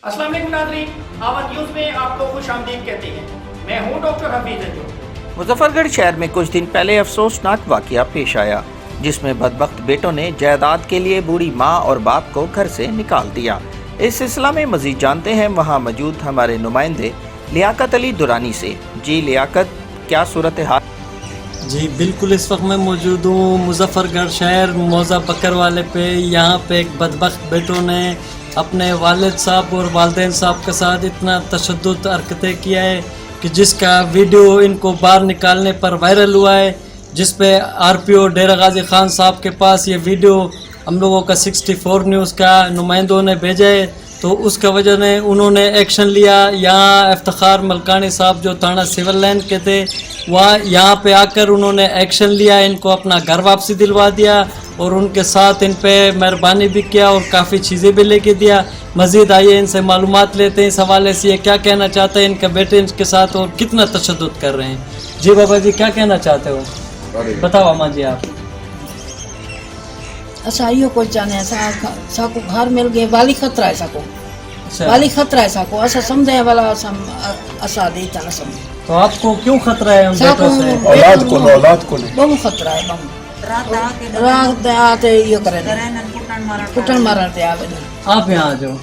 अस्सलाम वालेकुम नाज़रीन, आवाज़ न्यूज़ में आपको खुश आमदीद कहते हैं। मैं हूँ डॉक्टर हफीज अंजुम। मुजफ्फरगढ़ शहर में कुछ दिन पहले अफसोसनाक वाक़या पेश आया, जिसमें बदबख्त बेटों ने जायदाद के लिए बूढ़ी माँ और बाप को घर से निकाल दिया। इस सिलसिला में मजीद जानते हैं वहाँ मौजूद हमारे नुमाइंदे लियाकत अली दुरानी से। जी लियाकत, क्या सूरत हाल? जी बिल्कुल, इस वक्त मैं मौजूद हूँ मुजफ्फरगढ़ शहर मौज़ा बकर वाले पे। यहाँ पे एक बदबख्त बेटों ने अपने वालिद साहब और वालिदैन साहब के साथ इतना तशद्दुद हरकतें किया है कि जिसका वीडियो इनको बाहर निकालने पर वायरल हुआ है, जिस पे RPO डेरा गाजी खान साहब के पास ये वीडियो हम लोगों का 64 न्यूज़ का नुमाइंदों ने भेजा है। तो उसका वजह ने उन्होंने एक्शन लिया। यहाँ इफ्तिखार मलकानी साहब जो थाना सिविल लाइन के थे, वहाँ यहाँ पे आकर उन्होंने एक्शन लिया, इनको अपना घर वापसी दिलवा दिया और उनके साथ इन पे मेहरबानी भी किया और काफ़ी चीज़ें भी लेके दिया। मज़ीद आइए इनसे मालूमात लेते हैं इस हवाले से, ये क्या कहना चाहते हैं इनके बेटे इनके साथ और कितना तशद्दुद कर रहे हैं। जी बाबा जी, क्या कहना चाहते हो, बताओ अम्मा जी आप। असा इहो कुछ चाहे साको घर मिल गए, वाली खतरा है साको, अच्छा, वाली खतरा है साको, असा समझे वाला असा देता न समझे। तो आपको क्यों खतरा है उन साको बेटों से? औलाद को नहीं। बहु खतरा है, बहु रात आते इहो करे कुटन मारण ते आवे। आप यहाँ आ जाओ।